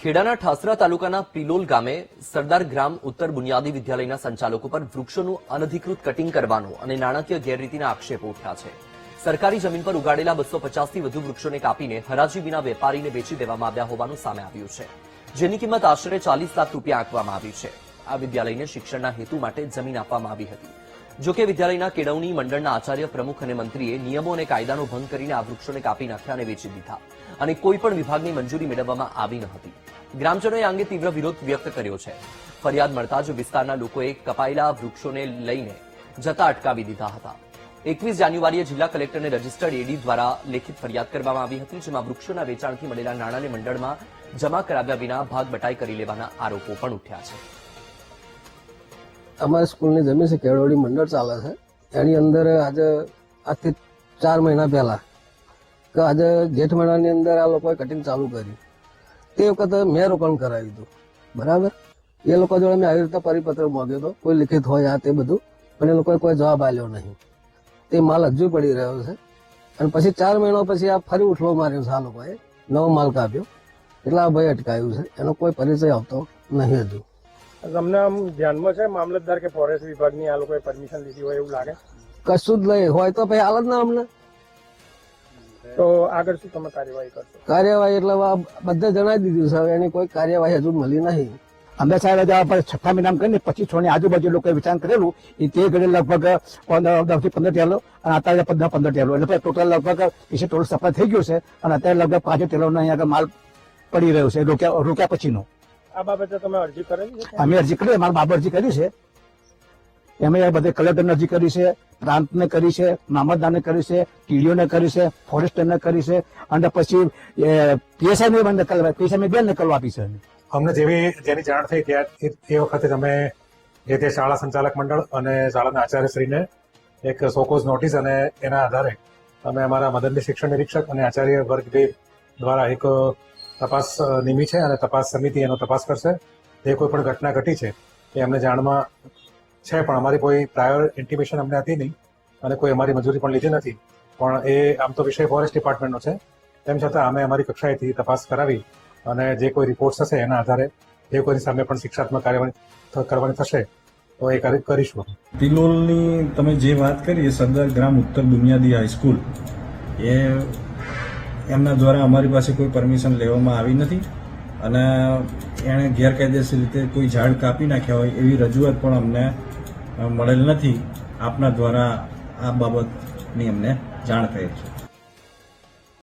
ખેડાના ઠાસરા તાલુકાના પિલોલ ગામે સરદાર ગ્રામ ઉત્તર બુનિયાદી વિદ્યાલયના સંચાલકો પર વૃક્ષોનું અનધિકૃત કટિંગ કરવાનો અને નાણાકીય ગેરરીતિના આક્ષેપો ઉઠ્યા છે। સરકારી જમીન પર ઉગાડેલા 250થી વધુ વૃક્ષોને કાપીને હરાજી વિના વેપારીને વેચી દેવામાં આવ્યા હોવાનું સામે આવ્યું છે, જેની કિંમત આશરે 40 લાખ રૂપિયા આંકવામાં આવી છે। આ વિદ્યાલયને શિક્ષણના હેતુ માટે જમીન આપવામાં આવી હતી। જોકે વિદ્યાલયના કેળવણી મંડળના આચાર્ય, પ્રમુખ અને મંત્રીએ નિયમો અને કાયદાનો ભંગ કરીને આ વૃક્ષોને કાપી નાખ્યા અને વેચી દીધા અને કોઈપણ વિભાગની મંજૂરી મેળવવામાં આવી ન હતી। ગ્રામજનોએ આ અંગે તીવ્ર વિરોધ વ્યક્ત કર્યો છે। ફરિયાદ મળતા જ વિસ્તારના લોકોએ કપાયેલા વૃક્ષોને લઈને જતા અટકાવી દીધા હતા। 21 જાન્યુઆરીએ જિલ્લા કલેક્ટરને રજીસ્ટર્ડ એડી દ્વારા લેખિત ફરિયાદ કરવામાં આવી હતી, જેમાં વૃક્ષોના વેચાણથી મળેલા નાણાંને મંડળમાં જમા કરાવ્યા વિના ભાગ બટાઈ કરી લેવાના આરોપો પણ ઉઠ્યા છે। અમારી સ્કૂલની જમીન છે, કેળવણી મંડળ ચાલે છે, એની અંદર આજે આજથી 4 મહિના પહેલા કે આજે જેઠ મહિનાની અંદર આ લોકોએ કટિંગ ચાલુ કર્યું। તે વખતે મેં રોકાણ કરાવ્યું હતું, બરાબર। એ લોકો જોડે મેં આવી રીતે પરિપત્ર માંગ્યો હતો, કોઈ લિખિત હોય આ તે બધું, પણ એ લોકોએ કોઈ જવાબ આપ્યો નહીં। તે માલ હજુ પડી રહ્યો છે અને પછી 4 મહિના પછી આ ફરી ઉઠલો માર્યો છે, આ લોકોએ નવો માલ કાપ્યો, એટલે આ ભાઈ અટકાયું છે, એનો કોઈ પરિચય આવતો નહીં હજુ। તમને આમ ધ્યાનમાં છે મામલતદાર કે ફોરેસ્ટ વિભાગની આ લોકોએ પરમિશન લીધી હોય એવું લાગે? કશું જ નહીં હોય તો પછી હાલ જ ના અમને તો આગળ શું તમે કાર્યવાહી કરશો? કાર્યવાહી એટલે બધે જણાવી દીધું છે, હવે એની કોઈ કાર્યવાહી હજુ મળી નહીં। અમે સાહેબ છઠ્ઠા મહિનામાં કરીને 25 ની આજુબાજુ લોકોએ વિચાર કરેલું, એ તે ઘડે લગભગ 10 થી 15 ટેલો અને અત્યારે 15 ટેલો, એટલે ટોટલ લગભગ 20 ટોલ સપ્લાય થઈ ગયું છે અને અત્યારે લગભગ 5 ટેલોનો અહીંયા આગળ માલ પડી રહ્યો છે રોક્યા પછીનો। આ બાબતે તમે અરજી કરેલી છે? અમે અરજી કરી, મારા બાબા અરજી કરી છે, અમે બધે કલેક્ટરને અરજી કરી છે, પ્રાંતને કરી છે, મામલતદારને કરી છે, ટીડીઓને કરી છે, ફોરેસ્ટરને કરી છે અને પછી પીએસઆઈ ને બે નકલ આપી છે। અમને જેની જાણ થઈ ત્યાં એ વખતે તમે જે તે શાળા સંચાલક મંડળ અને શાળાના આચાર્યશ્રીને એક સોકોઝ નોટિસ અને એના આધારે અમે અમારા મદદની શિક્ષણ નિરીક્ષક અને આચાર્ય વર્ગ 2 દ્વારા એક તપાસ નિમી છે અને તપાસ સમિતિ એનો તપાસ કરશે। જે કોઈ પણ ઘટના ઘટી છે એ અમને જાણમાં છે, પણ અમારી કોઈ પ્રાયોર ઇન્ટિમેશન અમને હતી નહીં અને કોઈ અમારી મંજૂરી પણ લીધી નથી, પણ એ આમ તો વિષય ફોરેસ્ટ ડિપાર્ટમેન્ટનો છે। તેમ છતાં અમે અમારી કક્ષાએથી તપાસ કરાવી અને જે કોઈ રિપોર્ટ હશે એના આધારે જે કોઈની સામે પણ શિક્ષાત્મક કાર્યવાહી કરવાની થશે તો એ કરીશું। પિલોલની તમે જે વાત કરી, સરદાર ગ્રામ ઉત્તર બુનિયાદી હાઈસ્કૂલ, એ એમના દ્વારા અમારી પાસે કોઈ પરમિશન લેવામાં આવી નથી અને એણે ગેરકાયદેસર રીતે કોઈ ઝાડ કાપી નાખ્યા હોય એવી રજૂઆત પણ અમને મળેલ નથી। આપના દ્વારા આ બાબતની અમને જાણ થયેલ છે।